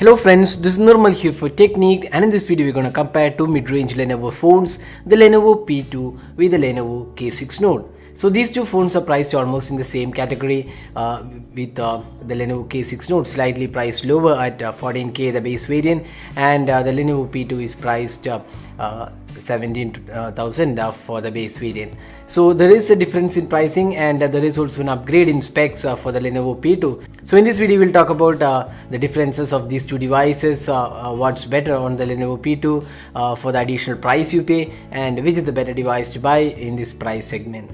Hello friends, this is Normal here for Technique, and in this video we're going to compare two mid-range Lenovo phones, the Lenovo P2 with the Lenovo K6 Note. So these two phones are priced almost in the same category, with the Lenovo K6 Note slightly priced lower at 14K the base variant, and the Lenovo P2 is priced 17,000 for the base variant. So there is a difference in pricing, and there is also an upgrade in specs for the Lenovo P2. So in this video we'll talk about the differences of these two devices, what's better on the Lenovo P2 for the additional price you pay, and which is the better device to buy in this price segment.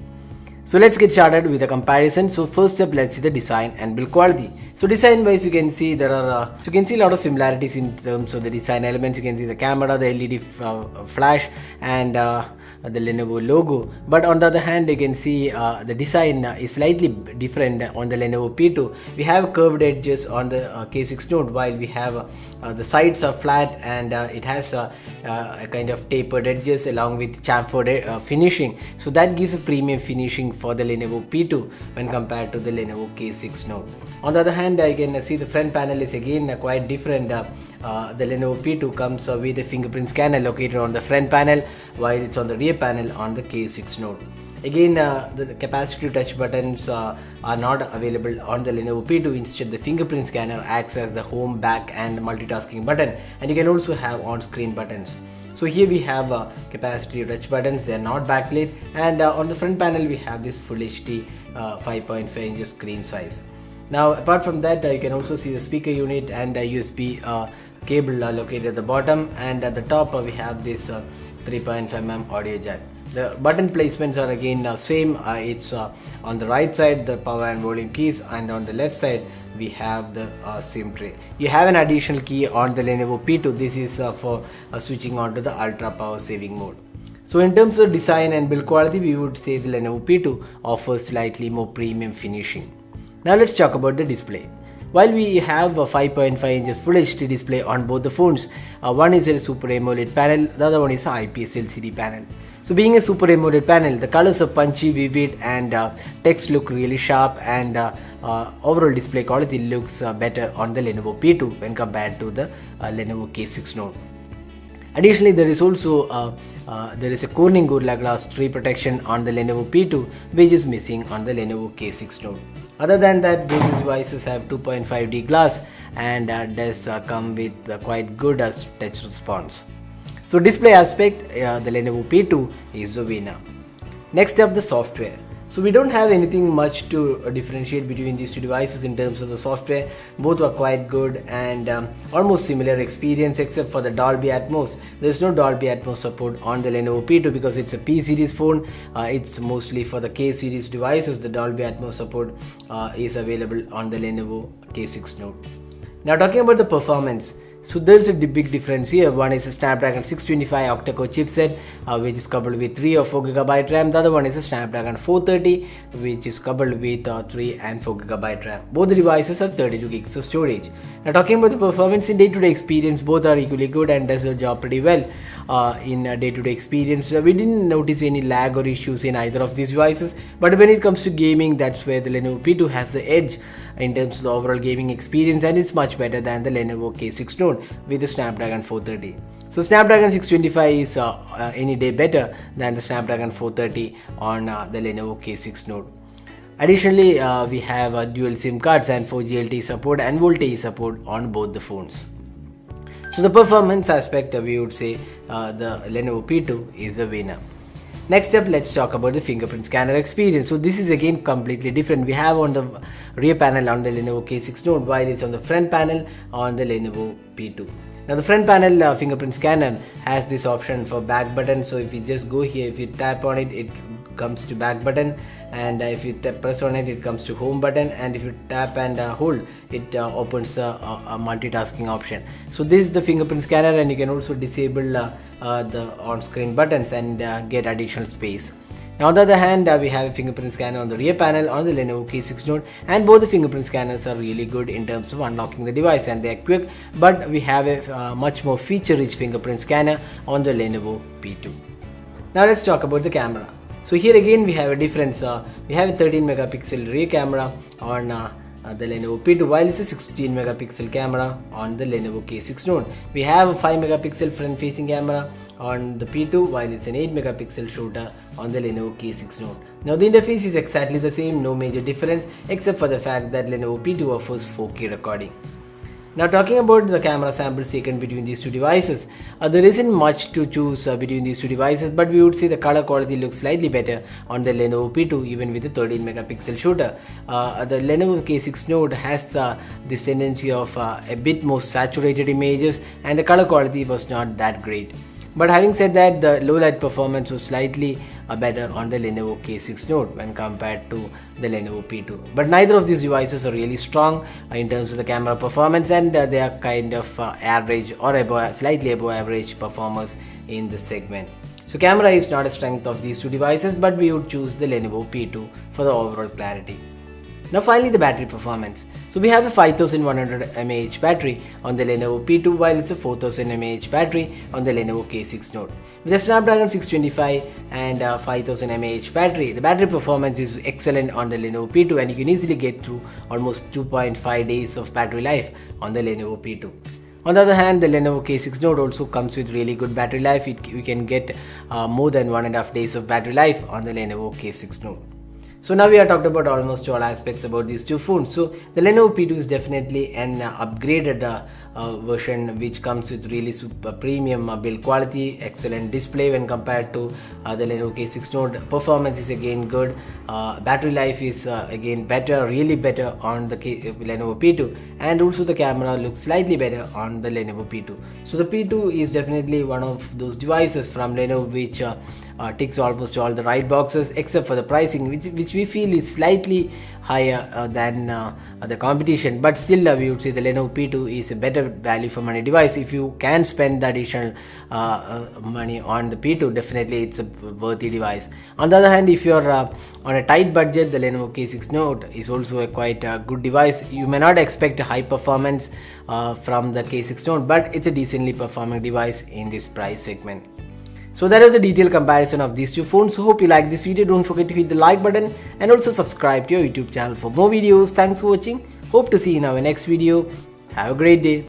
So let's get started with a comparison. So first up, let's see the design and build quality. So design wise, you can see there are you can see a lot of similarities in terms of the design elements. You can see the camera, the LED flash, and the Lenovo logo. But on the other hand, you can see the design is slightly different on the Lenovo P2. We have curved edges on the K6 Note, while we have the sides are flat, and it has a kind of tapered edges along with chamfered finishing. So that gives a premium finishing for the Lenovo P2 when compared to the Lenovo K6 Note. On the other hand, you can see the front panel is again quite different. The Lenovo P2 comes with a fingerprint scanner located on the front panel, while it's on the rear panel on the K6 Note. Again, the capacitive touch buttons are not available on the Lenovo P2. Instead, the fingerprint scanner acts as the home, back, and multitasking button, and you can also have on-screen buttons. So here we have capacitive touch buttons. They are not backlit, and on the front panel we have this Full HD 5.5 inches screen size. Now, apart from that, you can also see the speaker unit and a USB cable located at the bottom, and at the top we have this 3.5mm audio jack. The button placements are again same. It's on the right side the power and volume keys, and on the left side we have the SIM tray. You have an additional key on the Lenovo P2. This is for switching on to the ultra power saving mode. So in terms of design and build quality, we would say the Lenovo P2 offers slightly more premium finishing. Now let's talk about the display. While we have a 5.5 inches Full HD display on both the phones, one is a Super AMOLED panel, the other one is an IPS LCD panel. So being a Super AMOLED panel, the colors are punchy, vivid, and text look really sharp, and overall display quality looks better on the Lenovo P2 when compared to the Lenovo K6 Note. Additionally, there is also there is a Corning Gorilla Glass 3 protection on the Lenovo P2, which is missing on the Lenovo K6 Note. Other than that, both these devices have 2.5D glass, and does come with quite good touch response. So display aspect, the Lenovo P2 is the winner. Next up, the software. So we don't have anything much to differentiate between these two devices in terms of the software. Both are quite good and almost similar experience, except for the Dolby Atmos. There is no Dolby Atmos support on the Lenovo P2 because it's a P series phone. It's mostly for the K series devices. The Dolby Atmos support is available on the Lenovo K6 Note. Now talking about the performance. So there's a big difference here. One is a Snapdragon 625 octa-core chipset, which is coupled with 3 or 4GB RAM. The other one is a Snapdragon 430, which is coupled with 3 and 4GB RAM. Both the devices have 32GB of storage. Now talking about the performance in day-to-day experience, both are equally good and does the job pretty well. In day-to-day experience, we didn't notice any lag or issues in either of these devices, but when it comes to gaming, that's where the Lenovo P2 has the edge in terms of the overall gaming experience, and it's much better than the Lenovo K6 Note with the Snapdragon 430. So Snapdragon 625 is any day better than the Snapdragon 430 on the Lenovo K6 Note. Additionally, we have dual SIM cards and 4G LTE support and voltage support on both the phones. So the performance aspect, we would say the Lenovo P2 is the winner. Next up, let's talk about the fingerprint scanner experience. So this is again completely different. We have on the rear panel on the Lenovo K6 Note, while it's on the front panel on the Lenovo P2. Now the front panel fingerprint scanner has this option for back button. So if you just go here, if you tap on it, it comes to back button, and if you press on it, it comes to home button, and if you tap and hold, it opens a multitasking option. So this is the fingerprint scanner, and you can also disable the on-screen buttons and get additional space. Now on the other hand, we have a fingerprint scanner on the rear panel on the Lenovo K6 Note, and both the fingerprint scanners are really good in terms of unlocking the device, and they are quick, but we have a much more feature-rich fingerprint scanner on the Lenovo P2. Now let's talk about the camera. So here again we have a difference. We have a 13 megapixel rear camera on the Lenovo P2, while it's a 16 megapixel camera on the Lenovo K6 Note. We have a 5 megapixel front facing camera on the P2, while it's an 8 megapixel shooter on the Lenovo K6 Note. Now the interface is exactly the same, no major difference except for the fact that Lenovo P2 offers 4K recording. Now talking about the camera samples taken between these two devices, there isn't much to choose between these two devices, but we would say the color quality looks slightly better on the Lenovo P2 even with the 13 megapixel shooter. The Lenovo K6 Note has this tendency of a bit more saturated images, and the color quality was not that great. But having said that, the low light performance was slightly better on the Lenovo K6 Note when compared to the Lenovo P2. But neither of these devices are really strong in terms of the camera performance, and they are kind of average or slightly above average performers in this segment. So camera is not a strength of these two devices, but we would choose the Lenovo P2 for the overall clarity. Now finally, the battery performance. So we have a 5100 mAh battery on the Lenovo P2, while it's a 4000 mAh battery on the Lenovo K6 Note. With a Snapdragon 625 and 5000 mAh battery, the battery performance is excellent on the Lenovo P2, and you can easily get through almost 2.5 days of battery life on the Lenovo P2. On the other hand, the Lenovo K6 Note also comes with really good battery life. You can get more than 1.5 days of battery life on the Lenovo K6 Note. So now we have talked about almost all aspects about these two phones. So the Lenovo P2 is definitely an upgraded version which comes with really super premium build quality, excellent display when compared to the Lenovo K6 Note. Performance is again good, battery life is again better, really better on the Lenovo P2, and also the camera looks slightly better on the Lenovo P2. So the P2 is definitely one of those devices from Lenovo which ticks almost all the right boxes except for the pricing, which we feel is slightly higher than the competition, but still we would say the Lenovo P2 is a better value for money device. If you can spend the additional money on the P2, definitely it's a worthy device. On the other hand, if you're on a tight budget, the Lenovo K6 Note is also a quite good device. You may not expect a high performance from the K6 Note, but it's a decently performing device in this price segment. So that is a detailed comparison of these two phones. So hope you like this video. Don't forget to hit the like button and also subscribe to your YouTube channel for more videos. Thanks for watching. Hope to see you in our next video. Have a great day.